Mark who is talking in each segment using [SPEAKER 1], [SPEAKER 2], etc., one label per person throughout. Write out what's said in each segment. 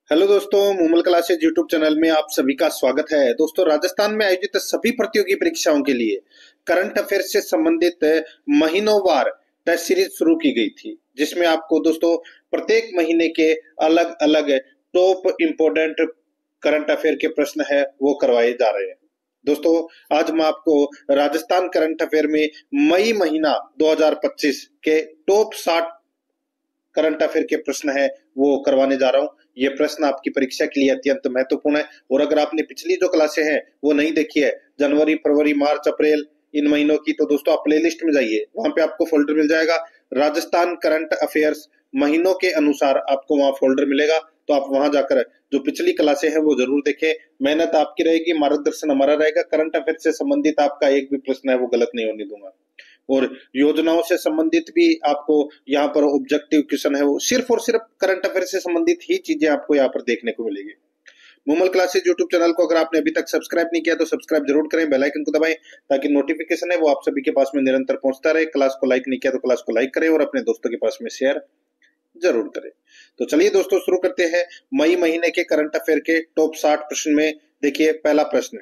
[SPEAKER 1] Hello दोस्तों, Moomal classes YouTube channel में आप सभी का स्वागत है। दोस्तों, राजस्थान में आयोजित सभी प्रतियोगी परीक्षाओं के लिए करंट अफेयर से संबंधित महीनों-वार टेस्ट सीरीज शुरू की गई थी, जिसमें आपको दोस्तों प्रत्येक महीने के अलग-अलग टॉप इम्पोर्टेंट करंट अफेयर के प्रश्न है वो करवाए जा रहे हैं। दोस्तों, आज मैं आपको राजस्थान करंट अफेयर में मई महीना 2025 के टॉप 60 करंट अफेयर के प्रश्न है वो करवाने जा रहा हूँ। ये प्रश्न आपकी परीक्षा के लिए अत्यंत महत्वपूर्ण है और अगर आपने पिछली जो क्लासें हैं वो नहीं देखी है, जनवरी, फरवरी, मार्च, अप्रैल इन महीनों की, तो दोस्तों आप प्लेलिस्ट में जाइए, वहां पे आपको फोल्डर मिल जाएगा राजस्थान करंट अफेयर्स। महीनों के अनुसार आपको वहां फोल्डर मिलेगा, तो आप वहां जाकर जो पिछली क्लासें हैं वो जरूर देखें। मेहनत आपकी रहेगी, मार्गदर्शन हमारा रहेगा। करंट अफेयर से संबंधित आपका एक भी प्रश्न है वो गलत नहीं होने दूंगा और योजनाओं से संबंधित भी आपको यहाँ पर ऑब्जेक्टिव क्वेश्चन है वो सिर्फ और सिर्फ करंट अफेयर से संबंधित ही चीजें आपको यहाँ पर देखने को मिलेगी। मूमल क्लासेज यूट्यूब चैनल को अगर आपने अभी तक सब्सक्राइब नहीं किया तो सब्सक्राइब जरूर करें, बेल आइकन को दबाएं ताकि नोटिफिकेशन है वो आप सभी के पास में निरंतर पहुंचता रहे। क्लास को लाइक नहीं किया तो क्लास को लाइक करें और अपने दोस्तों के पास में शेयर जरूर करें। तो चलिए दोस्तों शुरू करते हैं मई महीने के करंट अफेयर के टॉप 60 प्रश्न में। देखिए, पहला प्रश्न,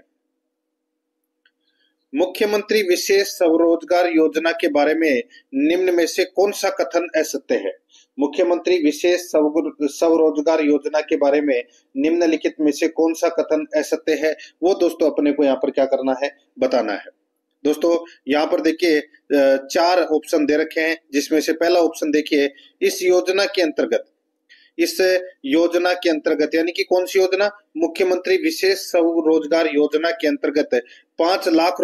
[SPEAKER 1] मुख्यमंत्री विशेष स्वरोजगार योजना के बारे में निम्न में से कौन सा कथन असत्य है? मुख्यमंत्री विशेष स्वरोजगार योजना के बारे में निम्नलिखित में से कौन सा कथन असत्य है, वो दोस्तों अपने को यहाँ पर क्या करना है, बताना है। दोस्तों यहाँ पर देखिए चार ऑप्शन दे रखे हैं, जिसमें से पहला ऑप्शन देखिए, इस योजना के अंतर्गत, इस योजना के अंतर्गत यानी कि कौन सी योजना? मुख्यमंत्री विशेष स्वरोजगार योजना के अंतर्गत 5 लाख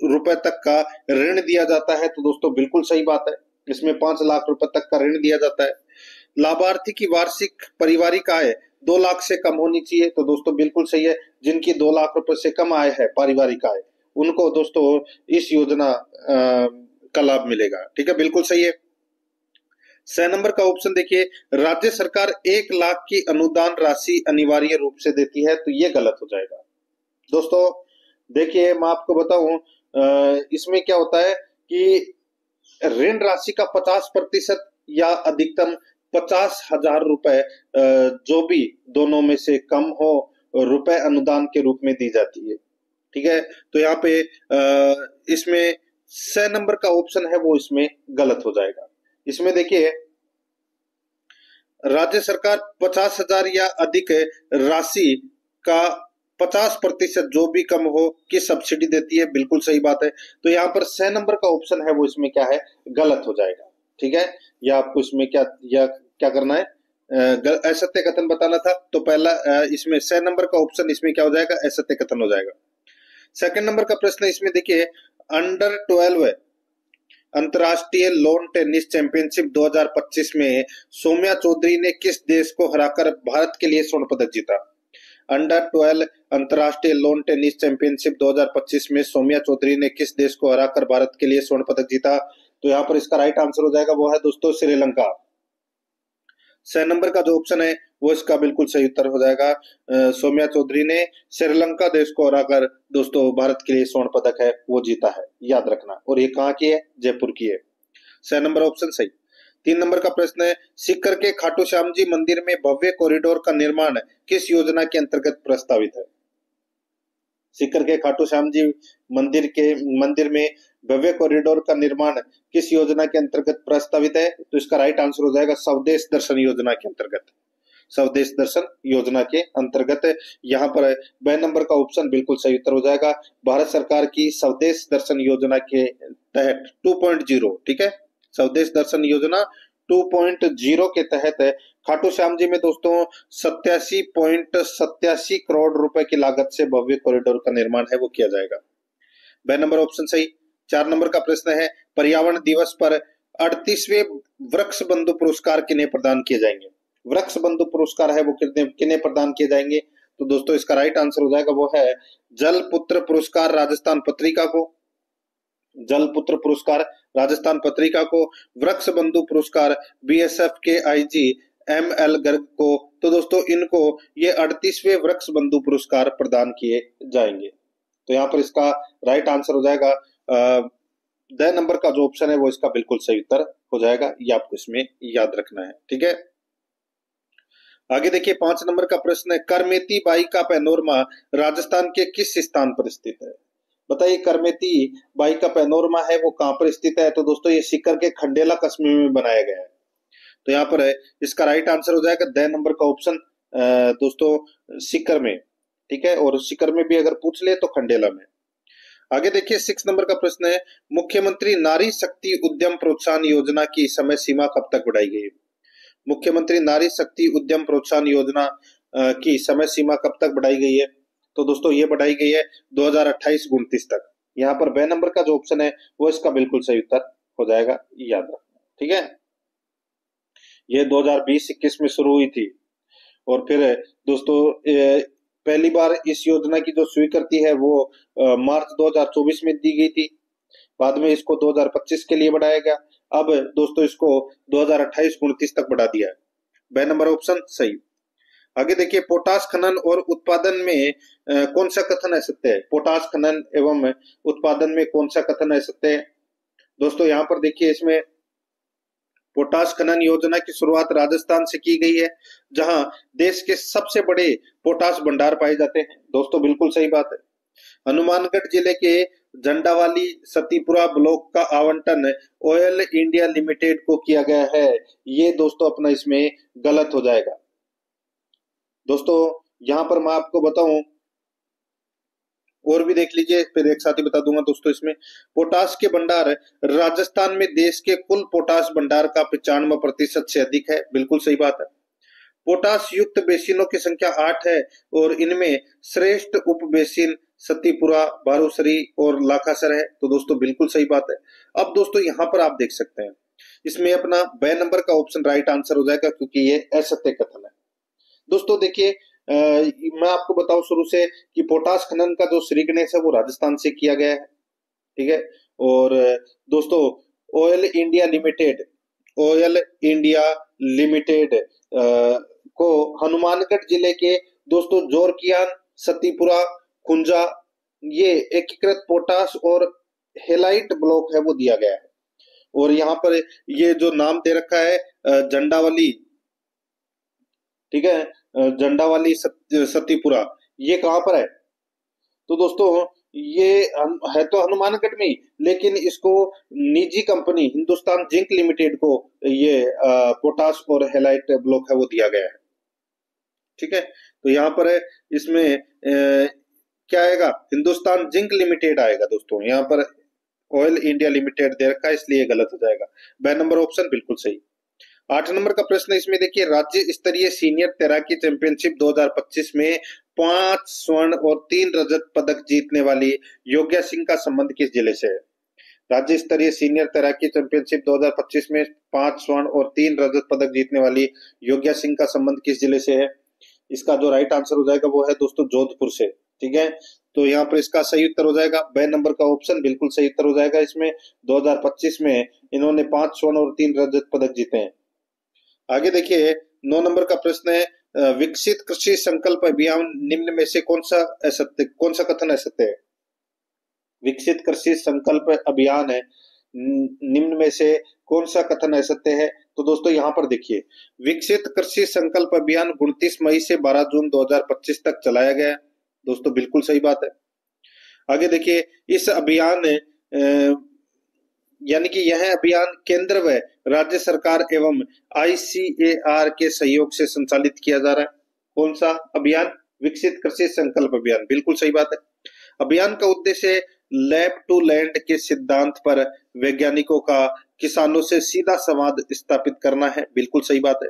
[SPEAKER 1] रुपए तक का ऋण दिया जाता है। तो दोस्तों बिल्कुल सही बात है, इसमें 5 लाख रुपए तक का ऋण दिया जाता है। लाभार्थी की वार्षिक पारिवारिक आय 2 लाख से कम होनी चाहिए। तो दोस्तों बिल्कुल सही है, जिनकी 2 लाख रुपए से कम आय है पारिवारिक आय, उनको दोस्तों इस योजना का लाभ मिलेगा। ठीक है, बिल्कुल सही है। 6 नंबर का ऑप्शन देखिए, राज्य सरकार 1 लाख की अनुदान राशि अनिवार्य रूप से देती है। तो ये गलत हो जाएगा। दोस्तों देखिए, मैं आपको बताऊं इसमें क्या होता है कि ऋण राशि का 50% या अधिकतम 50,000 रुपए जो भी दोनों में से कम हो रुपए अनुदान के रूप में दी जाती है। ठीक है, तो यहाँ पे इसमें 6 नंबर का ऑप्शन है वो इसमें गलत हो जाएगा। इसमें देखिए, राज्य सरकार 50,000 या अधिक राशि का 50% जो भी कम हो की सब्सिडी देती है। बिल्कुल सही बात है। तो यहाँ पर 6 नंबर का ऑप्शन है वो इसमें क्या है, गलत हो जाएगा। ठीक है, या आपको इसमें क्या करना है, असत्य कथन बताना था। तो पहला इसमें 6 नंबर का ऑप्शन इसमें क्या हो जाएगा, असत्य कथन हो जाएगा। सेकंड नंबर का प्रश्न इसमें देखिए, अंडर 12 अंतर्राष्ट्रीय लॉन टेनिस चैंपियनशिप 2025 में सौम्या चौधरी ने किस देश को हराकर भारत के लिए स्वर्ण पदक जीता? अंडर 12 अंतर्राष्ट्रीय लॉन टेनिस चैंपियनशिप 2025 में सौम्या चौधरी ने किस देश को हराकर भारत के लिए स्वर्ण पदक जीता? तो यहाँ पर इसका राइट आंसर हो जाएगा वो है दोस्तों श्रीलंका। 6 नंबर का जो ऑप्शन है वो इसका बिल्कुल सही उत्तर हो जाएगा। सौम्या चौधरी ने श्रीलंका देश को हराकर दोस्तों भारत के लिए स्वर्ण पदक है वो जीता है, याद रखना। और ये कहाँ की है? जयपुर की है। 6 नंबर ऑप्शन सही। 3 नंबर का प्रश्न है, सीकर के खाटू श्याम जी मंदिर में भव्य कॉरिडोर का निर्माण किस योजना के अंतर्गत प्रस्तावित है? सीकर के खाटू श्याम जी मंदिर में भव्य कॉरिडोर का निर्माण किस योजना के अंतर्गत प्रस्तावित है? तो इसका राइट आंसर हो जाएगा स्वदेश दर्शन योजना के अंतर्गत। स्वदेश दर्शन योजना के अंतर्गत यहाँ पर 2 नंबर का ऑप्शन बिल्कुल सही उत्तर हो जाएगा। भारत सरकार की स्वदेश दर्शन योजना के तहत 2.0, ठीक है, स्वदेश दर्शन योजना 2.0 के तहत खाटू श्याम जी में दोस्तों 87.87 करोड़ रुपए की लागत से भव्य कॉरिडोर का निर्माण है वो किया जाएगा। 2 नंबर ऑप्शन सही। 4 नंबर का प्रश्न है, पर्यावरण दिवस पर 38वें वृक्ष बंधु पुरस्कार किन्हें प्रदान किए जाएंगे? वृक्ष बंधु पुरस्कार है वो किन्हें प्रदान किए जाएंगे? तो दोस्तों इसका राइट आंसर हो जाएगा वो है जल पुत्र पुरस्कार राजस्थान पत्रिका को, जल पुत्र पुरस्कार राजस्थान पत्रिका को, वृक्ष बंधु पुरस्कार बीएसएफ के आईजी एमएल गर्ग को। तो दोस्तों इनको ये 38वें वृक्ष बंधु पुरस्कार प्रदान किए जाएंगे। तो यहाँ पर इसका राइट आंसर हो जाएगा 2 नंबर का जो ऑप्शन है वो इसका बिल्कुल सही उत्तर हो जाएगा। ये आपको इसमें याद रखना है। ठीक है, आगे देखिए 5 नंबर का प्रश्न है, करमेती बाई का पैनोरमा राजस्थान के किस स्थान पर स्थित है? बताइए करमेती बाई का पैनोरमा है वो कहाँ पर स्थित है? तो दोस्तों ये सीकर के खंडेला कस्बे में बनाया गया है। तो यहाँ पर है इसका राइट आंसर हो जाएगा द नंबर का ऑप्शन दोस्तों सीकर में। ठीक है, और सीकर में भी अगर पूछ ले तो खंडेला में। आगे देखिए 6 नंबर का प्रश्न है, मुख्यमंत्री नारी शक्ति उद्यम प्रोत्साहन योजना की समय सीमा कब तक बढ़ाई गई? मुख्यमंत्री नारी शक्ति उद्यम प्रोत्साहन योजना की समय सीमा कब तक बढ़ाई गई है? तो दोस्तों ये बढ़ाई गई है 2028-29 तक। यहाँ पर ब नंबर का जो ऑप्शन है वो इसका बिल्कुल सही उत्तर हो जाएगा, याद रखना। ठीक है, ये 2020-21 में शुरू हुई थी और फिर दोस्तों पहली बार इस योजना की जो स्वीकृति है वो मार्च 2024 में दी गई थी। बाद में इसको 2025 के लिए बढ़ाया गया। अब दोस्तों इसको 2028-29 तक बढ़ा दिया है। ब नंबर ऑप्शन सही। आगे देखिए पोटाश खनन और उत्पादन में कौन सा कथन असत्य है? पोटाश खनन एवं उत्पादन में कौन सा कथन असत्य है? दोस्तों यहाँ पर देखिए इसमें पोटाश खनन योजना की शुरुआत राजस्थान से की गई है, जहां देश के सबसे बड़े पोटाश भंडार पाए जाते हैं। दोस्तों बिल्कुल सही बात है। हनुमानगढ़ जिले के झंडावाली सतीपुरा ब्लॉक का आवंटन ऑयल इंडिया लिमिटेड को किया गया है। ये दोस्तों अपना इसमें गलत हो जाएगा। दोस्तों यहां पर मैं आपको बताऊं और भी देख लीजिए, फिर एक साथ ही बता दूंगा दोस्तों। इसमें पोटाश के भंडार राजस्थान में देश के कुल पोटाश भंडार का 95% से अधिक है। बिल्कुल सही बात है। पोटाश युक्त बेसिनों की संख्या 8 है और इनमें श्रेष्ठ उप बेसिन सतीपुरा, बारूसरी और लाखासर है। तो दोस्तों बिल्कुल सही बात है। अब दोस्तों यहाँ पर आप देख सकते हैं इसमें अपना ब नंबर का ऑप्शन राइट आंसर हो जाएगा, क्योंकि ये असत्य कथन है। दोस्तों देखिए मैं आपको बताऊं शुरू से कि पोटाश खनन का जो श्री गणेश है वो राजस्थान से किया गया है। ठीक है, और दोस्तों ऑयल इंडिया लिमिटेड को हनुमानगढ़ जिले के दोस्तों जोरकियान, सतीपुरा, खुंजा ये एकीकृत पोटाश और हेलाइट ब्लॉक है वो दिया गया है। और यहाँ पर ये जो नाम दे रखा है झंडावाली, ठीक है, झंडावाली सतीपुरा, ये कहां पर है? तो दोस्तों ये है तो हनुमानगढ़ में ही, लेकिन इसको निजी कंपनी हिंदुस्तान जिंक लिमिटेड को ये पोटाश और हेलाइट ब्लॉक है वो दिया गया है। ठीक है, तो यहाँ पर है इसमें क्या आएगा? हिंदुस्तान जिंक लिमिटेड आएगा दोस्तों। यहाँ पर ऑयल इंडिया लिमिटेड दे रखा है, इसलिए गलत हो जाएगा। ब नंबर ऑप्शन बिल्कुल सही। 8 नंबर का प्रश्न इसमें देखिए, राज्य स्तरीय सीनियर तैराकी चैंपियनशिप 2025 में 5 स्वर्ण और 3 रजत पदक जीतने वाली योग्या सिंह का संबंध किस जिले से है? राज्य स्तरीय सीनियर तैराकी चैंपियनशिप 2025 में 5 स्वर्ण और 3 रजत पदक जीतने वाली योग्या सिंह का संबंध किस जिले से है? इसका जो राइट आंसर हो जाएगा वो है दोस्तों जोधपुर से। ठीक है, तो यहाँ पर इसका सही उत्तर हो जाएगा ब नंबर का ऑप्शन बिल्कुल सही उत्तर हो जाएगा। इसमें 2025 में इन्होंने 5 स्वर्ण और 3 रजत पदक जीते हैं। आगे देखिए 9 नंबर का प्रश्न है, विकसित कृषि संकल्प अभियान निम्न में से कौन सा कथन असत्य है? विकसित कृषि संकल्प अभियान है निम्न में से कौन सा कथन असत्य है? तो दोस्तों यहाँ पर देखिए, विकसित कृषि संकल्प अभियान 29 मई से 12 जून 2025 तक चलाया गया। दोस्तों बिल्कुल सही बात है। आगे देखिए इस अभियान यानी कि यह अभियान केंद्र व राज्य सरकार एवं ICAR के सहयोग से संचालित किया जा रहा है। कौन सा अभियान? विकसित कृषि संकल्प अभियान। बिल्कुल सही बात है। अभियान का उद्देश्य लैब टू लैंड के सिद्धांत पर वैज्ञानिकों का किसानों से सीधा संवाद स्थापित करना है। बिल्कुल सही बात है।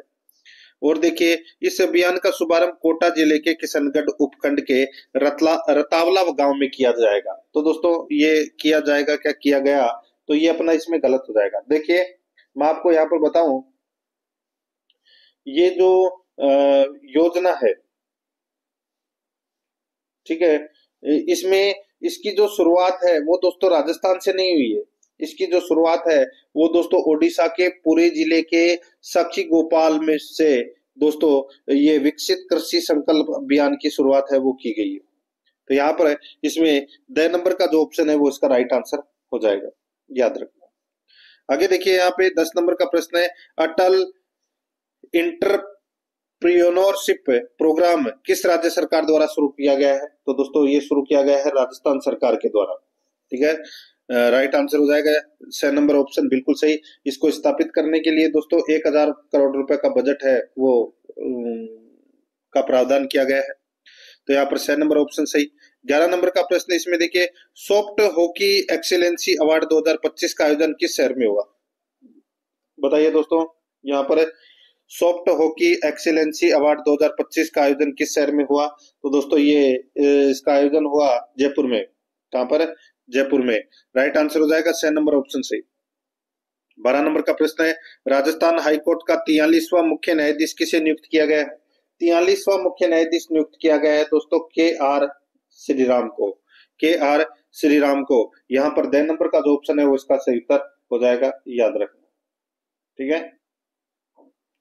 [SPEAKER 1] और देखिए इस अभियान का शुभारंभ कोटा जिले के किशनगढ़ उपखंड के रतावला गांव में किया जाएगा। तो दोस्तों ये किया जाएगा, क्या किया गया? तो ये अपना इसमें गलत हो जाएगा। देखिए मैं आपको यहाँ पर बताऊं, ये जो योजना है, ठीक है, इसमें इसकी जो शुरुआत है वो दोस्तों राजस्थान से नहीं हुई है। इसकी जो शुरुआत है वो दोस्तों ओडिशा के पुरी जिले के सखी गोपाल में से दोस्तों ये विकसित कृषि संकल्प अभियान की शुरुआत है वो की गई है। तो यहाँ पर इसमें द नंबर का जो ऑप्शन है वो इसका राइट आंसर हो जाएगा, याद रखना। आगे देखिए यहाँ पे 10 नंबर का प्रश्न है, अटल एंटरप्रेन्योरशिप प्रोग्राम किस राज्य सरकार द्वारा शुरू किया गया है? तो दोस्तों ये शुरू किया गया है राजस्थान सरकार के द्वारा। ठीक है, राइट आंसर हो जाएगा 6 नंबर ऑप्शन बिल्कुल सही। इसको स्थापित करने के लिए दोस्तों 1000 करोड़ रुपए का बजट है वो का प्रावधान किया गया है। तो यहाँ पर 6 नंबर ऑप्शन सही। 11 नंबर का प्रश्न इसमें देखिए, सॉफ्ट हॉकी एक्सीलेंसी अवार्ड 2025 का आयोजन किस शहर में हुआ? बताइए दोस्तों, यहाँ पर सॉफ्ट हॉकी एक्सीलेंसी अवार्ड 2025 का आयोजन किस शहर में हुआ? तो दोस्तों ये इसका आयोजन हुआ जयपुर में। कहां पर? जयपुर में। राइट आंसर हो जाएगा 6 नंबर ऑप्शन सही। 12 नंबर का प्रश्न है, राजस्थान हाईकोर्ट का 43वां मुख्य न्यायाधीश किसे नियुक्त किया गया है? 43वां मुख्य न्यायाधीश नियुक्त किया गया है दोस्तों KR श्रीराम को। KR श्रीराम को। यहाँ पर 2 नंबर का जो ऑप्शन है वो इसका सही उत्तर हो जाएगा, याद रखना। ठीक है,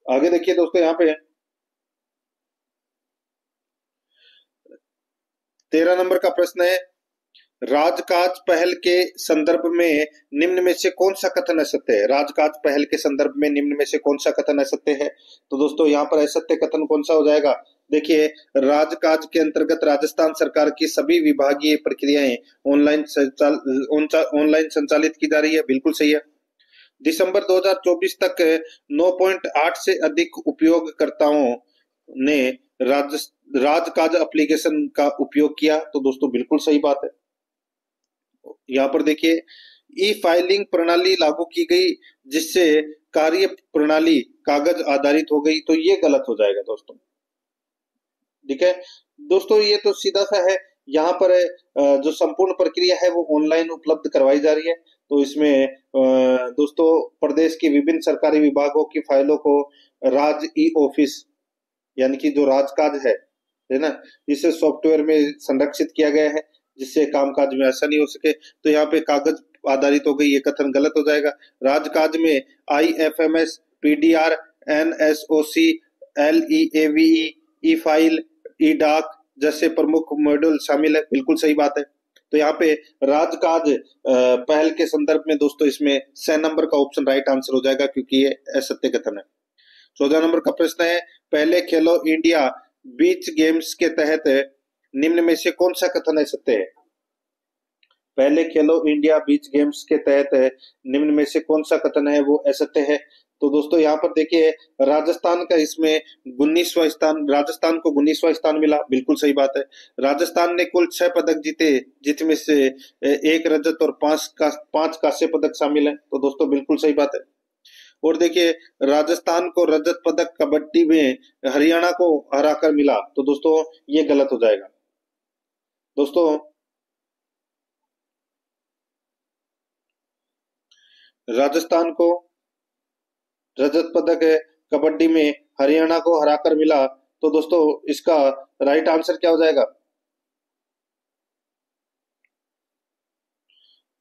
[SPEAKER 1] आगे देखिए दोस्तों, यहाँ पे 13 नंबर का प्रश्न है, राजकाज पहल के संदर्भ में निम्न में से कौन सा कथन असत्य है? राजकाज पहल के संदर्भ में निम्न में से कौन सा कथन असत्य है? तो दोस्तों यहाँ पर असत्य कथन कौन सा हो जाएगा? देखिए, राजकाज के अंतर्गत राजस्थान सरकार की सभी विभागीय प्रक्रियाएं ऑनलाइन संचालित की जा रही है, बिल्कुल सही है। दिसंबर 2024 तक 9.8 से अधिक उपयोगकर्ताओं ने राजकाज एप्लीकेशन का उपयोग किया, तो दोस्तों बिल्कुल सही बात है। यहाँ पर देखिए, ई फाइलिंग प्रणाली लागू की गई जिससे कार्य प्रणाली कागज आधारित हो गई, तो ये गलत हो जाएगा दोस्तों। ठीक है दोस्तों, ये तो सीधा सा है। यहाँ पर जो संपूर्ण प्रक्रिया है वो ऑनलाइन उपलब्ध करवाई जा रही है। तो इसमें दोस्तों प्रदेश के विभिन्न सरकारी विभागों की फाइलों को राज ई ऑफिस यानी कि जो राजकाज है ना, इसे सॉफ्टवेयर में संरक्षित किया गया है जिससे कामकाज में आसानी हो सके। तो यहाँ पे कागज आधारित हो गई, ये कथन गलत हो जाएगा। राजकाज में IFMS, PDR, NSOC, LEAVE, ई फाइल, ई डाक जैसे प्रमुख मॉड्यूल शामिल है, बिल्कुल सही बात है। तो यहाँ पे राजकाज पहल के संदर्भ में दोस्तों इसमें 6 नंबर का ऑप्शन राइट आंसर हो जाएगा क्योंकि ये असत्य कथन है। 14 नंबर का प्रश्न है, पहले खेलो इंडिया बीच गेम्स के तहत निम्न में से कौन सा कथन असत्य है? पहले खेलो इंडिया बीच गेम्स के तहत निम्न में से कौन सा कथन है वो असत्य है? तो दोस्तों यहाँ पर देखिए, राजस्थान का इसमें 19वां स्थान, राजस्थान को 19वां स्थान मिला, बिल्कुल सही बात है। राजस्थान ने कुल 6 पदक जीते जिसमें से 1 रजत और 5 कांस्य पदक शामिल है, तो दोस्तों बिल्कुल सही बात है। और देखिए, राजस्थान को रजत पदक कबड्डी में हरियाणा को हराकर मिला, तो दोस्तों ये गलत हो जाएगा। दोस्तों राजस्थान को रजत पदक कबड्डी में हरियाणा को हराकर मिला, तो दोस्तों इसका राइट आंसर क्या हो जाएगा?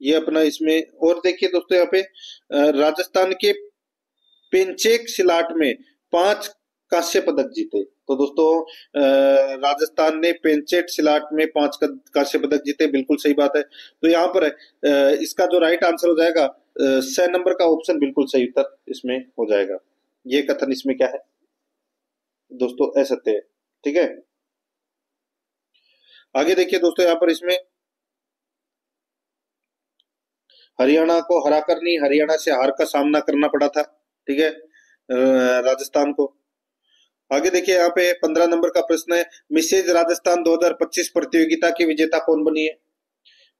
[SPEAKER 1] ये अपना इसमें। और देखिए दोस्तों, यहाँ पे राजस्थान के पेंचेक सिलाट में 5 कांस्य पदक जीते, तो दोस्तों राजस्थान ने पेंचेक सिलाट में 5 कांस्य पदक जीते, बिल्कुल सही बात है। तो यहाँ पर इसका जो राइट आंसर हो जाएगा 6 नंबर का ऑप्शन बिल्कुल सही उत्तर इसमें हो जाएगा। ये कथन इसमें क्या है दोस्तों? असत्य है। ठीक है, आगे देखिए दोस्तों, यहाँ पर इसमें हरियाणा को हराकर नहीं, हरियाणा से हार का सामना करना पड़ा था। ठीक है, राजस्थान को। आगे देखिए, यहाँ पे 15 नंबर का प्रश्न है, मिसेज राजस्थान 2025 प्रतियोगिता की विजेता कौन बनी है?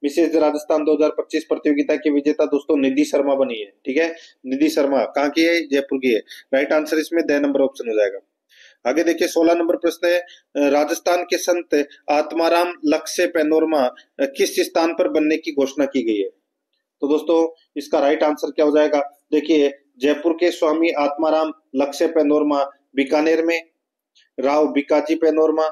[SPEAKER 1] मिसेज राजस्थान 2025 प्रतियोगिता की विजेता दोस्तों निधि शर्मा बनी है। ठीक है, निधि शर्मा कहाँ की है? जयपुर की है। राइट आंसर इसमें 2 नंबर ऑप्शन हो जाएगा। आगे देखिए, 16 नंबर प्रश्न है, राजस्थान के संत आत्माराम लक्ष्य पैनोरमा किस स्थान पर बनने की घोषणा की गई है? तो दोस्तों इसका राइट आंसर क्या हो जाएगा? देखिए, जयपुर के स्वामी आत्माराम लक्ष्य पैनोरमा बीकानेर में, राव बिकाजी पैनोरमा,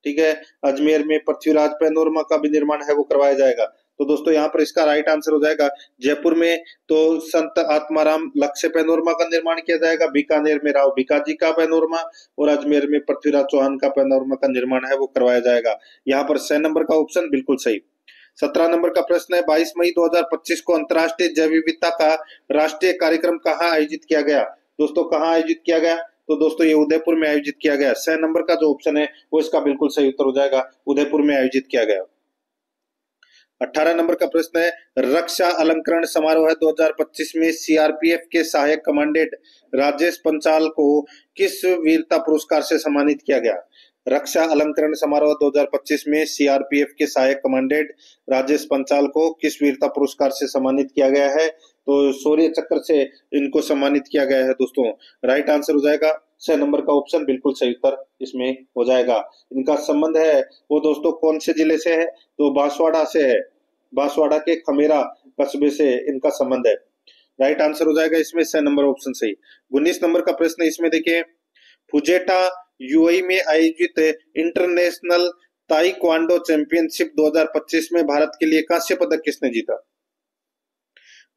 [SPEAKER 1] ठीक है, अजमेर में पृथ्वीराज पैनोरमा का भी निर्माण है वो करवाया जाएगा। तो दोस्तों यहाँ पर इसका राइट आंसर हो जाएगा, जयपुर में तो संत आत्माराम लक्ष्य पैनोरमा का निर्माण किया जाएगा, बीकानेर में राव बिकाजी का पैनोरमा और अजमेर में पृथ्वीराज चौहान का पैनोरमा का निर्माण है वो करवाया जाएगा। यहाँ पर 6 नंबर का ऑप्शन बिल्कुल सही। 17 नंबर का प्रश्न है, 22 मई 2025 को अंतर्राष्ट्रीय जैव विविधता का राष्ट्रीय कार्यक्रम कहाँ आयोजित किया गया? दोस्तों कहाँ आयोजित किया गया? तो दोस्तों ये उदयपुर में आयोजित किया गया। 6 नंबर का जो ऑप्शन है वो इसका बिल्कुल सही उत्तर हो जाएगा, उदयपुर में आयोजित किया गया। 18 नंबर का प्रश्न है, रक्षा अलंकरण समारोह 2025 में सीआरपीएफ के सहायक कमांडेंट राजेश पंचाल को किस वीरता पुरस्कार से सम्मानित किया गया? रक्षा अलंकरण समारोह 2025 में सीआरपीएफ के सहायक कमांडेंट राजेश पंचाल को किस वीरता पुरस्कार से सम्मानित किया गया है? तो शौर्य चक्र से इनको सम्मानित किया गया है दोस्तों। राइट आंसर हो जाएगा 6 नंबर का ऑप्शन, बिल्कुल सही उत्तर इसमें हो जाएगा। इनका संबंध है वो दोस्तों कौन से जिले से है? तो बांसवाड़ा से है, बांसवाड़ा के खमेरा कस्बे से इनका संबंध है। राइट आंसर हो जाएगा इसमें 6 नंबर ऑप्शन सही। 19 नंबर का प्रश्न इसमें देखिए, फुजेटा यूएई में आयोजित इंटरनेशनल ताइक्वांडो चैंपियनशिप 2025 में भारत के लिए कांस्य पदक किसने जीता?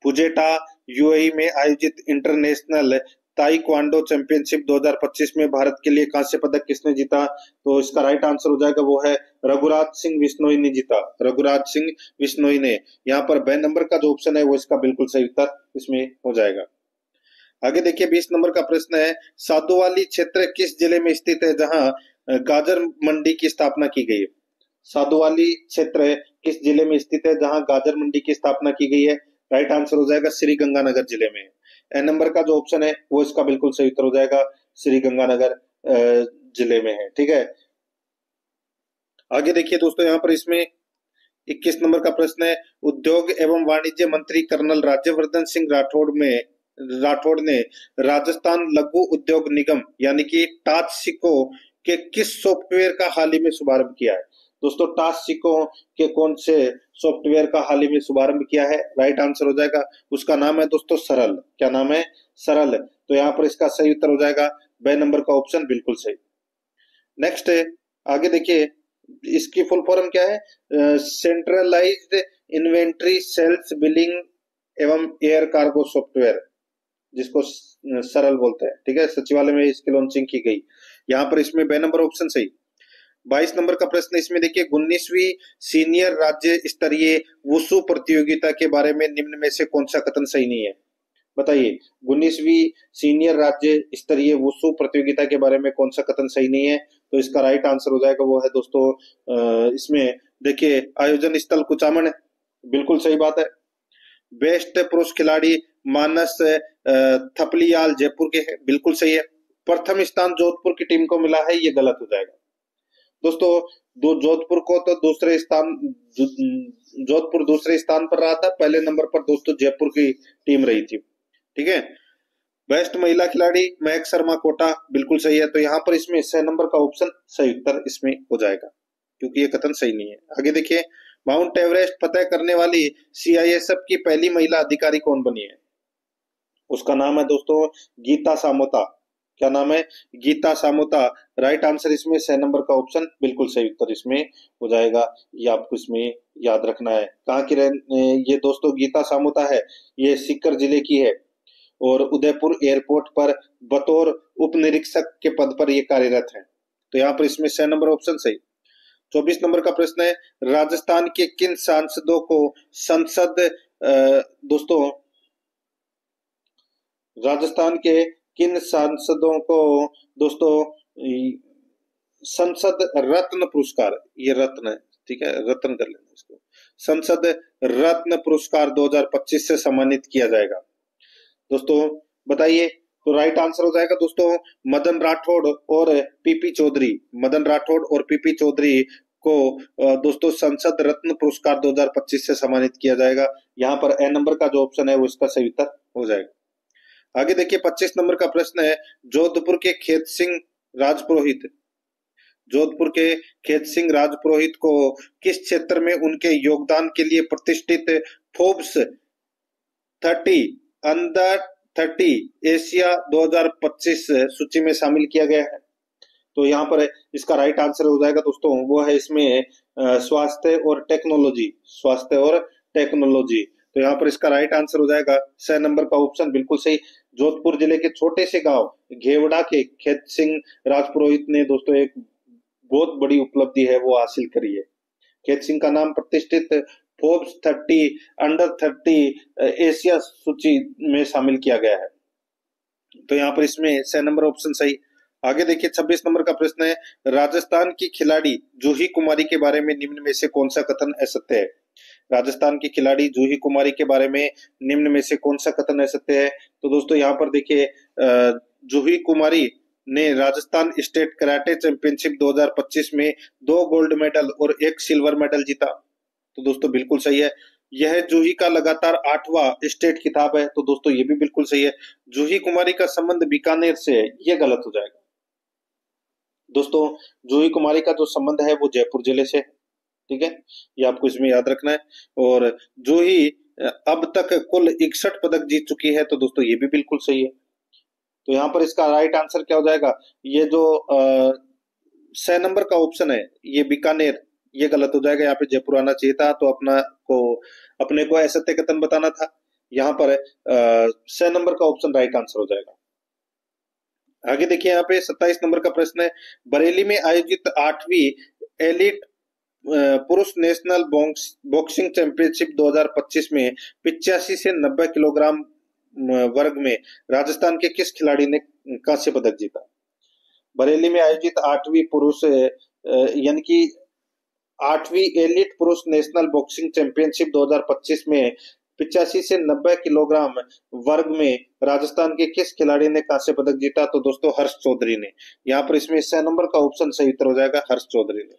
[SPEAKER 1] फुजेटा यूएई में आयोजित इंटरनेशनल ताइक्वांडो चैंपियनशिप 2025 में भारत के लिए कांस्य पदक किसने जीता? तो इसका राइट आंसर हो जाएगा वो है रघुराज सिंह बिश्नोई ने जीता, रघुराज सिंह बिश्नोई ने। यहाँ पर 2 नंबर का जो ऑप्शन है वो इसका बिल्कुल सही उत्तर इसमें हो जाएगा। आगे देखिए 20 नंबर का प्रश्न है, साधुवाली क्षेत्र किस जिले में स्थित है जहां गाजर मंडी की स्थापना की गई है? साधुवाली क्षेत्र किस जिले में स्थित है जहां गाजर मंडी की स्थापना की गई है? राइट आंसर हो जाएगा श्री गंगानगर जिले में। एन नंबर का जो ऑप्शन है वो इसका बिल्कुल सही उत्तर हो जाएगा, श्री गंगानगर जिले में है। ठीक है, आगे देखिए दोस्तों यहाँ पर इसमें 21 नंबर का प्रश्न है, उद्योग एवं वाणिज्य मंत्री कर्नल राज्यवर्धन सिंह राठौड़ ने राजस्थान लघु उद्योग निगम यानी कि टास्सिको के किस सॉफ्टवेयर का हाल ही में शुभारंभ किया है? दोस्तों टास्सिको के कौन से सॉफ्टवेयर का हाल ही में शुभारंभ किया है? राइट आंसर हो जाएगा, उसका नाम है दोस्तों सरल। क्या नाम है? सरल। तो यहाँ पर इसका सही उत्तर हो जाएगा 2 नंबर का ऑप्शन, बिल्कुल सही। नेक्स्ट है, आगे देखिए इसकी फुल फॉर्म क्या है? सेंट्रलाइज्ड इन्वेंट्री सेल्स बिलिंग एवं एयर कार्गो सॉफ्टवेयर, जिसको सरल बोलते हैं। ठीक है, सचिवालय में इसकी लॉन्चिंग की गई। यहाँ पर इसमें 2 नंबर ऑप्शन सही। 22 नंबर का प्रश्न इसमें देखिए, 19वीं सीनियर राज्य स्तरीय वुशु प्रतियोगिता के बारे में निम्न में से कौन सा कथन सही नहीं है? बताइए, 19वीं सीनियर राज्य स्तरीय वुशु प्रतियोगिता के बारे में कौन सा कथन सही नहीं है? तो इसका राइट आंसर हो जाएगा वो है दोस्तों इसमें देखिए आयोजन स्थल कुचामन, बिल्कुल सही बात है। बेस्ट पुरुष खिलाड़ी मानस थपलियाल जयपुर के हैं, बिल्कुल सही है। प्रथम स्थान जोधपुर की टीम को मिला है, ये गलत हो जाएगा दोस्तों। जोधपुर को तो जोधपुर दूसरे स्थान पर रहा था, पहले नंबर पर दोस्तों जयपुर की टीम रही थी। ठीक है, बेस्ट महिला खिलाड़ी महक शर्मा कोटा, बिल्कुल सही है। तो यहाँ पर इसमें 6 नंबर का ऑप्शन सही उत्तर इसमें हो जाएगा, क्योंकि ये कथन सही नहीं है। आगे देखिए, माउंट एवरेस्ट फतेह करने वाली सीआईएसएफ की पहली महिला अधिकारी कौन बनी है? उसका नाम है दोस्तों गीता सामोता। क्या नाम है? गीता सामोता। राइट आंसर इसमें 6 नंबर का ऑप्शन, बिल्कुल सही उत्तर इसमें हो जाएगा। ये आपको इसमें याद रखना है। कहाँ की ये दोस्तों गीता सामोता है, ये सीकर जिले की है और उदयपुर एयरपोर्ट पर बतौर उप निरीक्षक के पद पर ये कार्यरत है। तो यहाँ पर इसमें 6 नंबर ऑप्शन सही। 24 नंबर का प्रश्न है, राजस्थान के किन सांसदों को संसद दोस्तों राजस्थान के किन सांसदों को दोस्तों संसद रत्न पुरस्कार, ये रत्न है, ठीक है, रत्न कर लेना इसको, संसद रत्न पुरस्कार 2025 से सम्मानित किया जाएगा दोस्तों? बताइए। तो राइट आंसर हो जाएगा दोस्तों मदन राठौड़ और पीपी चौधरी। मदन राठौड़ और पीपी चौधरी को दोस्तों संसद रत्न पुरस्कार 2025 से सम्मानित किया जाएगा। यहाँ पर ए नंबर का जो ऑप्शन है वो इसका सही उत्तर हो जाएगा। आगे देखिए 25 नंबर का प्रश्न है, जोधपुर के खेत सिंह राजपुरोहित को किस क्षेत्र में उनके योगदान के लिए प्रतिष्ठित फोर्ब्स 30 अंडर 30 एशिया 2025 सूची में शामिल किया गया है? तो यहाँ पर इसका राइट आंसर हो जाएगा दोस्तों वो है इसमें स्वास्थ्य और टेक्नोलॉजी। तो यहाँ पर इसका राइट आंसर हो जाएगा 6 नंबर का ऑप्शन, बिल्कुल सही। जोधपुर जिले के छोटे से गांव घेवड़ा के खेत सिंह राजपुरोहित ने दोस्तों एक बहुत बड़ी उपलब्धि है वो हासिल करी है। खेत सिंह का नाम प्रतिष्ठित फोर्ब्स 30 अंडर 30 एशिया सूची में शामिल किया गया है। तो यहाँ पर इसमें 6 नंबर ऑप्शन सही। आगे देखिए 26 नंबर का प्रश्न है, राजस्थान की खिलाड़ी जूही कुमारी के बारे में निम्न में से कौन सा कथन असत्य है? राजस्थान की खिलाड़ी जूही कुमारी के बारे में निम्न में से कौन सा कथन असत्य है? तो दोस्तों यहाँ पर देखिए जूही कुमारी ने राजस्थान स्टेट कराटे चैंपियनशिप 2025 में 2 गोल्ड मेडल और 1 सिल्वर मेडल जीता। तो दोस्तों बिल्कुल सही है। यह जूही का लगातार 8वां स्टेट खिताब है। तो दोस्तों ये भी बिल्कुल सही है। जूही कुमारी का संबंध बीकानेर से है, ये गलत हो जाएगा। दोस्तों जूही कुमारी का जो संबंध है वो जयपुर जिले से है, ठीक है, ये आपको इसमें याद रखना है। और जूही अब तक कुल 61 पदक जीत चुकी है। तो दोस्तों ये भी बिल्कुल सही है। तो यहाँ पर इसका राइट आंसर क्या हो जाएगा? ये जो 6 नंबर का ऑप्शन है ये बीकानेर, ये गलत हो जाएगा। यहाँ पे जयपुर आना चाहिए था, तो अपने को असत्य कथन बताना था। यहाँ पर 6 नंबर का ऑप्शन राइट आंसर हो जाएगा। आगे देखिए यहाँ पे 27 नंबर का प्रश्न है, बरेली में आयोजित 8वीं एलिट पुरुष नेशनल बॉक्सिंग चैंपियनशिप 2025 में 85 से 90 किलोग्राम वर्ग में राजस्थान के किस खिलाड़ी ने कांस्य पदक जीता? बरेली में आयोजित 8वीं पुरुष यानी कि 8वीं एलिट पुरुष नेशनल बॉक्सिंग चैंपियनशिप 2025 में 85 से 90 किलोग्राम वर्ग में राजस्थान के किस खिलाड़ी ने कांस्य पदक जीता? तो दोस्तों हर्ष चौधरी ने। यहाँ पर इसमें 6 नंबर का ऑप्शन सही उत्तर हो जाएगा, हर्ष चौधरी ने।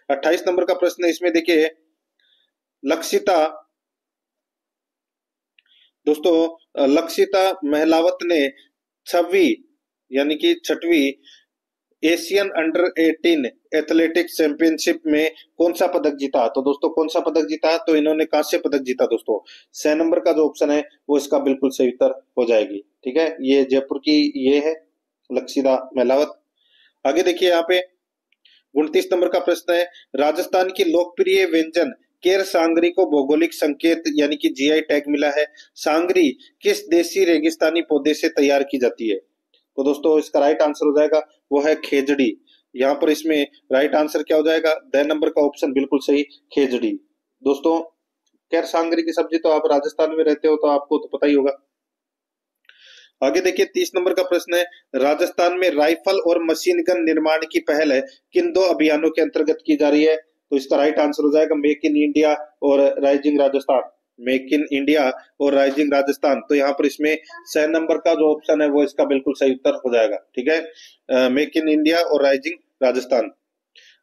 [SPEAKER 1] 28 नंबर का प्रश्न है, इसमें देखिए लक्षिता, दोस्तों लक्षिता महलावत ने 6वीं यानी कि 6वीं एशियन अंडर 18 एथलेटिक्स चैंपियनशिप में कौन सा पदक जीता? तो दोस्तों कौन सा पदक जीता? तो इन्होंने कांस्य पदक जीता। दोस्तों 6 नंबर का जो ऑप्शन है वो इसका बिल्कुल सही उत्तर हो जाएगी, ठीक है। ये जयपुर की ये है लक्षिता महलावत। आगे देखिए यहाँ पे 29 नंबर का प्रश्न है, राजस्थान की लोकप्रिय व्यंजन केर सांगरी को भौगोलिक संकेत यानी कि जीआई टैग मिला है। सांगरी किस देसी रेगिस्तानी पौधे से तैयार की जाती है? तो दोस्तों इसका राइट आंसर हो जाएगा वो है खेजड़ी। यहाँ पर इसमें राइट आंसर क्या हो जाएगा? 10 नंबर का ऑप्शन बिल्कुल सही, खेजड़ी। दोस्तों केर सांगरी की सब्जी तो आप राजस्थान में रहते हो तो आपको तो पता ही होगा। आगे देखिए 30 नंबर का प्रश्न है, राजस्थान में राइफल और मशीन गन निर्माण की पहल है किन 2 अभियानों के अंतर्गत की जा रही है? तो इसका राइट आंसर हो जाएगा मेक इन इंडिया और rising Rajasthan. Make in India और राइजिंग राजस्थान। तो यहाँ पर इसमें 6 नंबर का जो ऑप्शन है वो इसका बिल्कुल सही उत्तर हो जाएगा, ठीक है, मेक इन इंडिया और राइजिंग राजस्थान।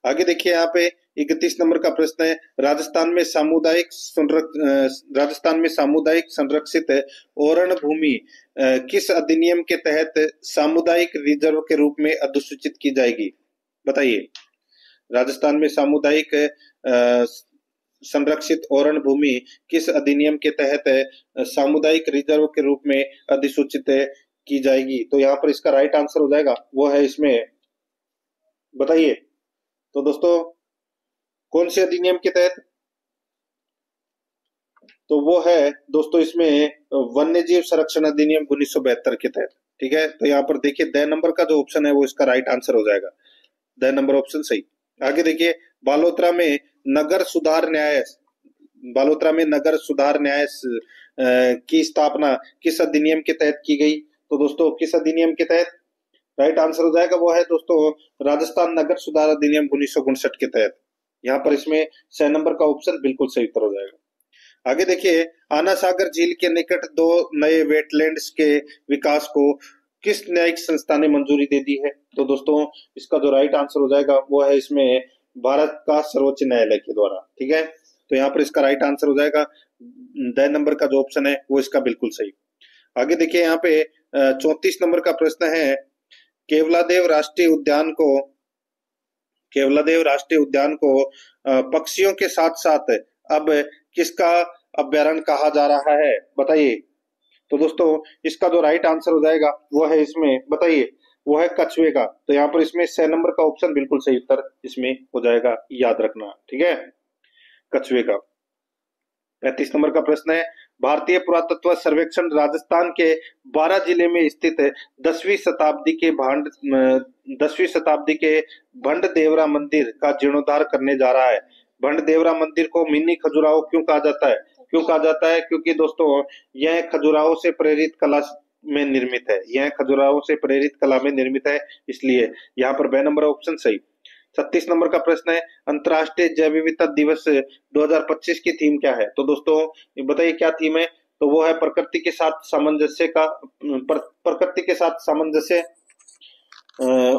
[SPEAKER 1] आगे देखिए यहाँ पे 31 नंबर का प्रश्न है, राजस्थान में सामुदायिक संरक्षित ओरण भूमि किस अधिनियम के तहत सामुदायिक रिजर्व के रूप में अधिसूचित की जाएगी? बताइए। राजस्थान में सामुदायिक संरक्षित ओरण भूमि किस अधिनियम के तहत सामुदायिक रिजर्व के रूप में अधिसूचित की जाएगी? तो यहाँ पर इसका राइट आंसर हो जाएगा वो है इसमें, बताइए। तो दोस्तों कौन से अधिनियम के तहत? तो वो है दोस्तों इसमें वन्यजीव संरक्षण अधिनियम 1972 के तहत, ठीक है। तो यहाँ पर देखिए 10 नंबर का जो ऑप्शन है वो इसका राइट आंसर हो जाएगा, 10 नंबर ऑप्शन सही। आगे देखिए बालोतरा में नगर सुधार न्याय की स्थापना किस अधिनियम के तहत की गई? तो दोस्तों किस अधिनियम के तहत? राइट आंसर हो जाएगा वो है दोस्तों राजस्थान नगर सुधार अधिनियम 1959 के तहत। यहाँ पर इसमें 6 नंबर का ऑप्शन बिल्कुल सही उत्तर हो जाएगा। आगे देखिए आना सागर झील के निकट 2 नए वेटलैंड्स के विकास को किस न्यायिक संस्था ने मंजूरी दे दी है? तो दोस्तों इसका जो राइट आंसर हो जाएगा वो है इसमें भारत का सर्वोच्च न्यायालय के द्वारा, ठीक है। तो यहाँ पर इसका राइट आंसर हो जाएगा 10 नंबर का जो ऑप्शन है वो इसका बिल्कुल सही। आगे देखिए यहाँ पे 34 नंबर का प्रश्न है, केवलादेव राष्ट्रीय उद्यान को पक्षियों के साथ साथ अब किसका अभ्यारण्य कहा जा रहा है? बताइए। तो दोस्तों इसका जो राइट आंसर हो जाएगा वो है इसमें, बताइए, वो है कछुए का। तो यहाँ पर इसमें 6 नंबर का ऑप्शन बिल्कुल सही उत्तर इसमें हो जाएगा, याद रखना, ठीक है, कछुए का। 35 नंबर का प्रश्न है, भारतीय पुरातत्व सर्वेक्षण राजस्थान के 12 जिले में स्थित 10वीं शताब्दी के भंड देवरा मंदिर का जीर्णोद्धार करने जा रहा है। भंड देवरा मंदिर को मिनी खजुराहो क्यों कहा जाता है? क्योंकि दोस्तों यह खजुराहो से प्रेरित कला में निर्मित है। यह खजुराहो से प्रेरित कला में निर्मित है, इसलिए यहाँ पर ब नंबर ऑप्शन सही। 36 नंबर का प्रश्न है, अंतर्राष्ट्रीय जैव विविधता दिवस 2025 की थीम क्या है? तो दोस्तों बताइए क्या थीम है? तो वो है प्रकृति के साथ सामंजस्य का प्रकृति के साथ सामंजस्य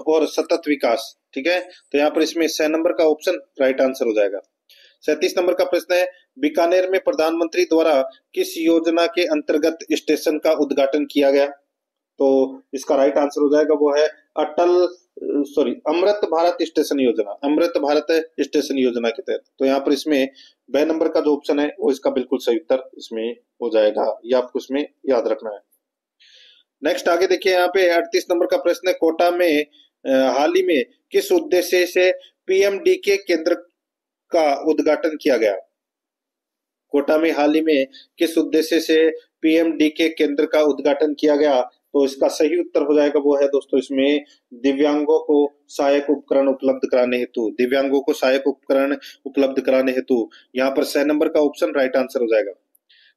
[SPEAKER 1] और सतत विकास। ठीक है, तो यहाँ पर इसमें 6 नंबर का ऑप्शन राइट आंसर हो जाएगा। 37 नंबर का प्रश्न है, बीकानेर में प्रधानमंत्री द्वारा किस योजना के अंतर्गत स्टेशन का उद्घाटन किया गया? तो इसका राइट आंसर हो जाएगा वो है अमृत भारत स्टेशन योजना, अमृत भारत स्टेशन योजना के तहत। तो यहाँ पर इसमें ब नंबर का जो ऑप्शन है वो इसका बिल्कुल सही उत्तर इसमें हो जाएगा, ये आपको इसमें याद रखना है। नेक्स्ट आगे देखिए, यहाँ पे 38 नंबर का प्रश्न है, कोटा में हाल ही में किस उद्देश्य से पीएमडीके केंद्र का उद्घाटन किया गया? कोटा में हाल ही में किस उद्देश्य से पीएमडीके केंद्र का उद्घाटन किया गया? तो इसका सही उत्तर हो जाएगा वो है दोस्तों इसमें दिव्यांगों को सहायक उपकरण उपलब्ध कराने हेतु, दिव्यांगों को सहायक उपकरण उपलब्ध कराने हेतु। यहाँ पर 6 नंबर का ऑप्शन राइट आंसर हो जाएगा।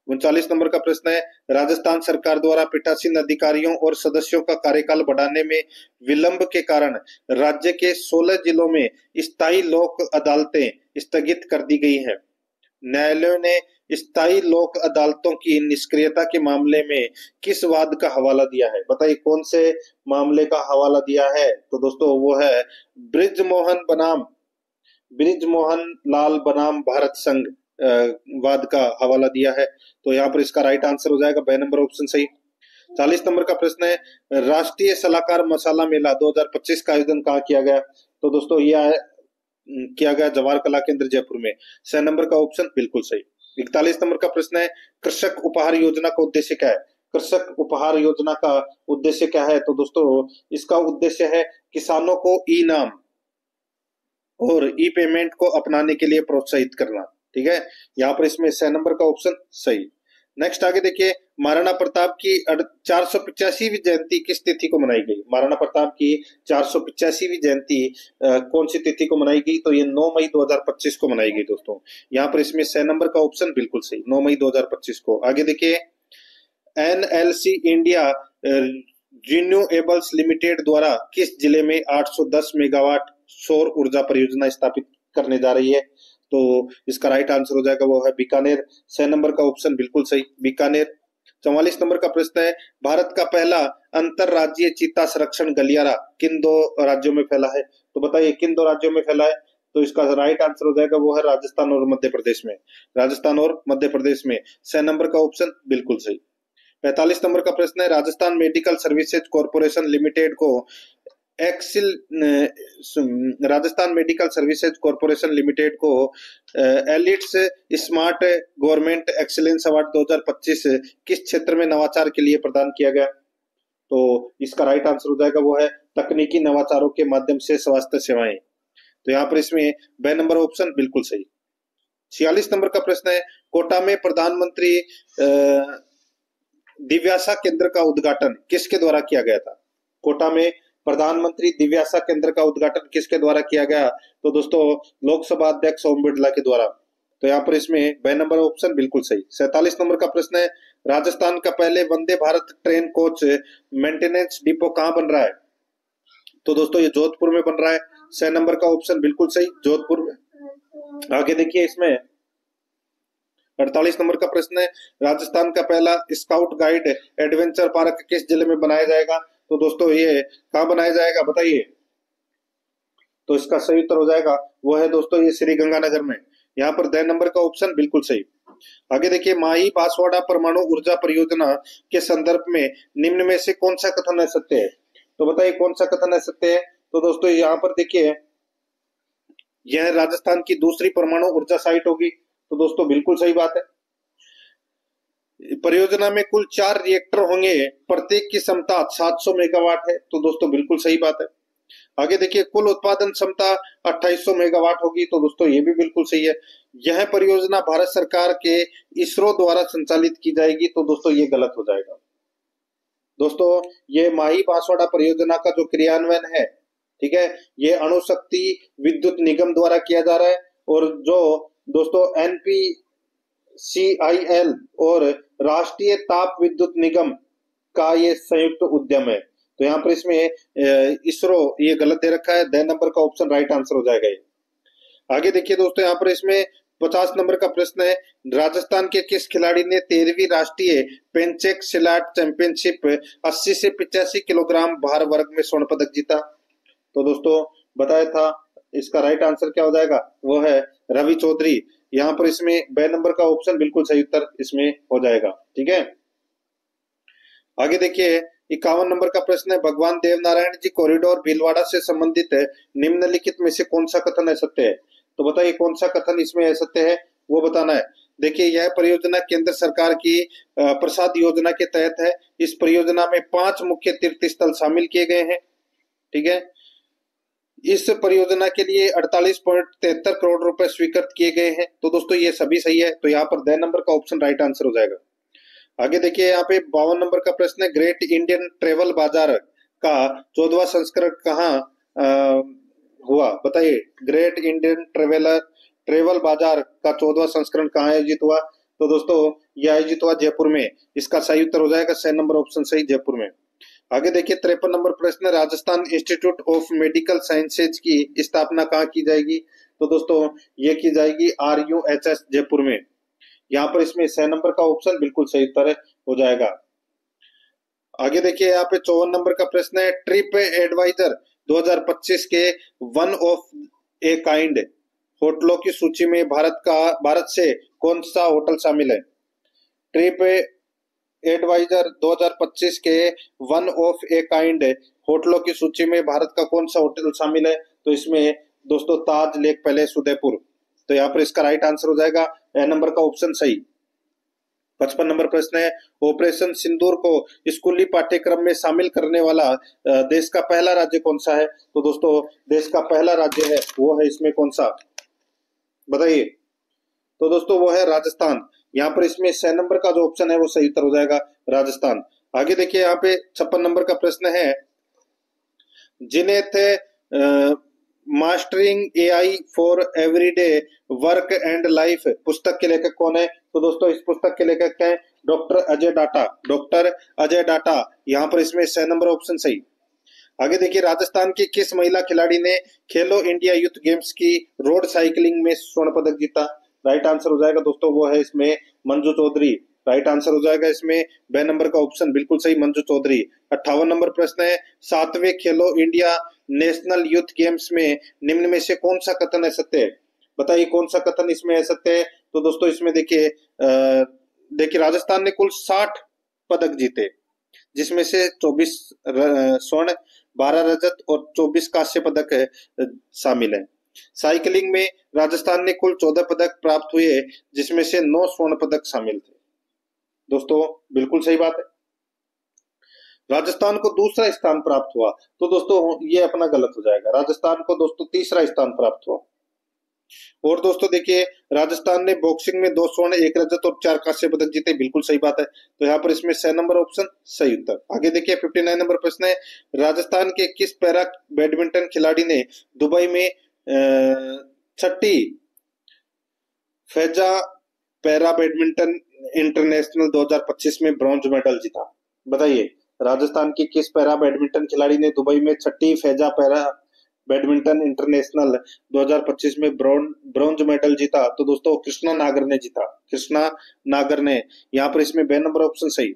[SPEAKER 1] 39 नंबर का प्रश्न है, राजस्थान सरकार द्वारा पीठासीन अधिकारियों और सदस्यों का कार्यकाल बढ़ाने में विलंब के कारण राज्य के 16 जिलों में स्थायी लोक अदालतें स्थगित कर दी गई है। न्यायालयों ने स्थायी लोक अदालतों की निष्क्रियता के मामले में किस वाद का हवाला दिया है? बताइए कौन से मामले का हवाला दिया है? तो दोस्तों वो है ब्रिजमोहन लाल बनाम भारत संघ वाद का हवाला दिया है। तो यहाँ पर इसका राइट आंसर हो जाएगा ब नंबर ऑप्शन सही। 40 नंबर का प्रश्न है, राष्ट्रीय सलाहकार मसाला मेला 2025 का आयोजन कहाँ किया गया? तो दोस्तों यह किया गया जवाहर कला केंद्र जयपुर में। 6 नंबर का ऑप्शन बिल्कुल सही। 41 नंबर का प्रश्न है, कृषक उपहार योजना का उद्देश्य क्या है? कृषक उपहार योजना का उद्देश्य क्या है? तो दोस्तों इसका उद्देश्य है किसानों को ई नाम और ई पेमेंट को अपनाने के लिए प्रोत्साहित करना। ठीक है, यहाँ पर इसमें 6 नंबर का ऑप्शन सही। नेक्स्ट आगे देखिए, महाराणा प्रताप की 485वीं जयंती किस तिथि को मनाई गई? महाराणा प्रताप की 485वीं जयंती कौन सी तिथि को मनाई गई? तो ये 9 मई 2025 को मनाई गई दोस्तों। यहाँ पर इसमें 6 नंबर का ऑप्शन बिल्कुल सही, 9 मई 2025 को। आगे देखिए, एनएलसी इंडिया रिन्यूएबल्स लिमिटेड द्वारा किस जिले में 810 मेगावाट सौर ऊर्जा परियोजना स्थापित करने जा रही है? तो इसका राइट आंसर हो जाएगा वो है बीकानेर। 6 नंबर का ऑप्शन बिल्कुल सही, बीकानेर। 44 नंबर का प्रश्न है, भारत का पहला अंतरराज्यीय चीता संरक्षण गलियारा किन 2 राज्यों में फैला है? तो बताइए किन 2 राज्यों में फैला है? तो इसका राइट आंसर हो जाएगा वो है राजस्थान और मध्य प्रदेश में, राजस्थान और मध्य प्रदेश में। 6 नंबर का ऑप्शन बिल्कुल सही। 45 नंबर का प्रश्न है, Rajasthan medical services corporation limited को Rajasthan medical services corporation limited को Elets smart government excellence award 2025 किस क्षेत्र में नवाचार के लिए प्रदान किया गया? तो इसका राइट आंसर हो जाएगा वो है तकनीकी नवाचारों के माध्यम से स्वास्थ्य सेवाएं। तो यहाँ पर इसमें ब नंबर ऑप्शन बिल्कुल सही। 46 नंबर का प्रश्न है, कोटा में प्रधानमंत्री दिव्यासा केंद्र का उद्घाटन किसके द्वारा किया गया था? कोटा में प्रधानमंत्री दिव्यासा केंद्र का उद्घाटन किसके द्वारा किया गया? तो दोस्तों लोकसभा अध्यक्ष ओम बिरला के द्वारा। तो यहाँ पर इसमें ब नंबर ऑप्शन बिल्कुल सही। 47 नंबर का प्रश्न है, राजस्थान का पहले Vande Bharat train coach maintenance depot कहाँ बन रहा है? तो दोस्तों ये जोधपुर में बन रहा है। 6 नंबर का ऑप्शन बिल्कुल सही, जोधपुर में। आगे देखिए, इसमें 48 नंबर का प्रश्न है, राजस्थान का पहला स्काउट गाइड एडवेंचर पार्क किस जिले में बनाया जाएगा? तो दोस्तों ये कहाँ बनाया जाएगा बताइए? तो इसका सही उत्तर हो जाएगा वो है दोस्तों ये श्री गंगानगर में। यहाँ पर 10 नंबर का ऑप्शन बिल्कुल सही। आगे देखिए, माही बांसवाड़ा परमाणु ऊर्जा परियोजना के संदर्भ में निम्न में से कौन सा कथन सत्य है? तो बताइए कौन सा कथन सत्य है? तो दोस्तों यहाँ पर देखिए, यह राजस्थान की दूसरी परमाणु ऊर्जा साइट होगी। तो दोस्तों बिल्कुल सही बात है। परियोजना में कुल 4 रिएक्टर होंगे, प्रत्येक की क्षमता 700 मेगावाट है। तो दोस्तों बिल्कुल सही बात है। आगे देखिए, कुल उत्पादन क्षमता 2800 मेगावाट होगी। तो दोस्तों ये भी बिल्कुल सही है। यह परियोजना भारत सरकार के इसरो द्वारा संचालित की जाएगी। तो दोस्तों ये गलत हो जाएगा। दोस्तों ये माही बांसवाड़ा परियोजना का जो क्रियान्वयन है, ठीक है, ये अणु शक्ति विद्युत निगम द्वारा किया जा रहा है। और जो दोस्तों NPCIL और राष्ट्रीय ताप विद्युत निगम का ये संयुक्त उद्यम है। तो यहाँ पर इसमें इसरो ये गलत दे रखा है, द नंबर का ऑप्शन राइट आंसर हो जाएगा ये। आगे देखिए दोस्तों, यहाँ पर इसमें 50 नंबर का प्रश्न है, राजस्थान के किस खिलाड़ी ने 13वीं राष्ट्रीय पेंचेक सिलाट चैंपियनशिप 80 से 85 किलोग्राम भार वर्ग में स्वर्ण पदक जीता? तो दोस्तों बताया था, इसका राइट आंसर क्या हो जाएगा, वो है रवि चौधरी। यहाँ पर इसमें बे नंबर का ऑप्शन बिल्कुल सही उत्तर इसमें हो जाएगा। ठीक है, आगे देखिए 51 नंबर का प्रश्न है, भगवान देवनारायण जी कॉरिडोर भीलवाड़ा से संबंधित है, निम्नलिखित में से कौन सा कथन असत्य है? तो बताइए कौन सा कथन इसमें असत्य है, वो बताना है। देखिए यह परियोजना केंद्र सरकार की प्रसाद योजना के तहत है। इस परियोजना में 5 मुख्य तीर्थ स्थल शामिल किए गए हैं। ठीक है, इस परियोजना के लिए 48.73 करोड़ रुपए स्वीकृत किए गए हैं। तो दोस्तों ये सभी सही है, तो यहाँ पर द नंबर का ऑप्शन राइट आंसर हो जाएगा। आगे देखिए यहाँ पे 52 नंबर का प्रश्न है, ग्रेट इंडियन ट्रेवल बाजार का 14वां संस्करण कहाँ हुआ? बताइए, ग्रेट इंडियन ट्रेवल बाजार का 14वां संस्करण कहाँ आयोजित हुआ? तो दोस्तों यह आयोजित हुआ जयपुर में। इसका सही उत्तर हो जाएगा सी नंबर ऑप्शन सही, जयपुर में। आगे देखिए 53 नंबर प्रश्न, Rajasthan institute of medical sciences की स्थापना कहाँ की जाएगी? तो दोस्तों ये की जाएगी RUHS जयपुर में। यहाँ पर इसमें 6 नंबर का ऑप्शन बिल्कुल सही उत्तर हो जाएगा। आगे देखिए यहाँ पे 54 नंबर का प्रश्न है, ट्रिप एडवाइजर 2025 के वन ऑफ ए काइंड होटलों की सूची में भारत से कौन सा होटल शामिल है? ट्रिप एडवाइजर 2025 के वन ऑफ ए काइंड होटलों की सूची में भारत का कौन सा होटल शामिल है? तो इसमें दोस्तों ताज लेक पैलेस उदयपुर। तो यहाँ पर इसका राइट आंसर हो जाएगा ए नंबर का ऑप्शन सही। 55 नंबर प्रश्न है, ऑपरेशन सिंदूर को स्कूली पाठ्यक्रम में शामिल करने वाला देश का पहला राज्य कौन सा है? तो दोस्तों देश का पहला राज्य है वो है इसमें कौन सा, बताइए? तो दोस्तों वो है राजस्थान। यहाँ पर इसमें 6 नंबर का जो ऑप्शन है वो सही उत्तर हो जाएगा, राजस्थान। आगे देखिए यहाँ पे 56 नंबर का प्रश्न है, जिन्हें थे mastering AI for everyday work and life पुस्तक के लेखक कौन है? तो दोस्तों इस पुस्तक के लेखक हैं doctor Ajay data, doctor Ajay data. यहाँ पर इसमें 6 नंबर ऑप्शन सही। आगे देखिए राजस्थान की किस महिला खिलाड़ी ने खेलो इंडिया यूथ गेम्स की रोड साइकिलिंग में स्वर्ण पदक जीता? राइट आंसर हो जाएगा दोस्तों वो है इसमें मंजू चौधरी। राइट आंसर हो जाएगा इसमें बे नंबर का ऑप्शन बिल्कुल सही, मंजू चौधरी। 58 नंबर प्रश्न है, 7वें खेलो इंडिया नेशनल यूथ गेम्स में निम्न में से कौन सा कथन है सत्य है? बताइए कौन सा कथन इसमें है सत्य है? तो दोस्तों इसमें देखिए राजस्थान ने कुल 60 पदक जीते, जिसमें से 24 स्वर्ण, 12 रजत और 24 कांस्य पदक शामिल है। साइकिलिंग में राजस्थान ने कुल 14 पदक प्राप्त हुए, जिसमें से 9 स्वर्ण पदक शामिल थे। दोस्तों बिल्कुल सही बात है, राजस्थान को दूसरा स्थान प्राप्त हुआ। तो दोस्तों ये अपना गलत हो जाएगा, राजस्थान को दोस्तों तीसरा स्थान प्राप्त हुआ। और दोस्तों देखिए राजस्थान ने बॉक्सिंग में 2 स्वर्ण, 1 रजत और 4 कांस्य पदक जीते, बिल्कुल सही बात है। तो यहाँ पर इसमें 6 नंबर ऑप्शन सही उत्तर। आगे देखिए 59 नंबर प्रश्न है, राजस्थान के किस पैरा बैडमिंटन खिलाड़ी ने दुबई में 6ठी फैजा पैरा बैडमिंटन इंटरनेशनल 2025 में ब्रॉन्ज मेडल जीता? बताइए राजस्थान की किस पैरा बैडमिंटन खिलाड़ी ने दुबई में 6ठी फैजा पैरा बैडमिंटन इंटरनेशनल 2025 में ब्रॉन्ज मेडल जीता? तो दोस्तों कृष्णा नागर ने जीता, कृष्णा नागर ने। यहाँ पर इसमें बे नंबर ऑप्शन सही।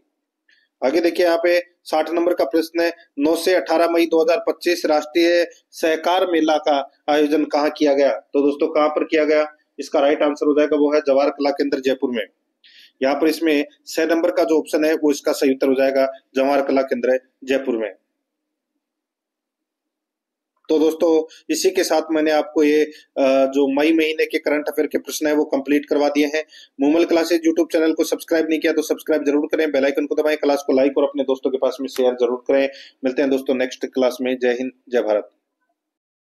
[SPEAKER 1] आगे देखिए यहाँ पे 60 नंबर का प्रश्न है, 9 से 18 मई 2025 राष्ट्रीय सहकार मेला का आयोजन कहाँ किया गया? तो दोस्तों कहाँ पर किया गया? इसका राइट आंसर हो जाएगा वो है जवाहर कला केंद्र जयपुर में। यहाँ पर इसमें 6 नंबर का जो ऑप्शन है वो इसका सही उत्तर हो जाएगा, जवाहर कला केंद्र जयपुर में। तो दोस्तों इसी के साथ मैंने आपको ये जो मई महीने के करंट अफेयर के प्रश्न है वो कंप्लीट करवा दिए हैं। मूमल क्लासेज यूट्यूब चैनल को सब्सक्राइब नहीं किया तो सब्सक्राइब जरूर करें, बेल आइकन को दबाएं, क्लास को लाइक और अपने दोस्तों के पास में शेयर जरूर करें। मिलते हैं दोस्तों नेक्स्ट क्लास में। जय हिंद, जय भारत।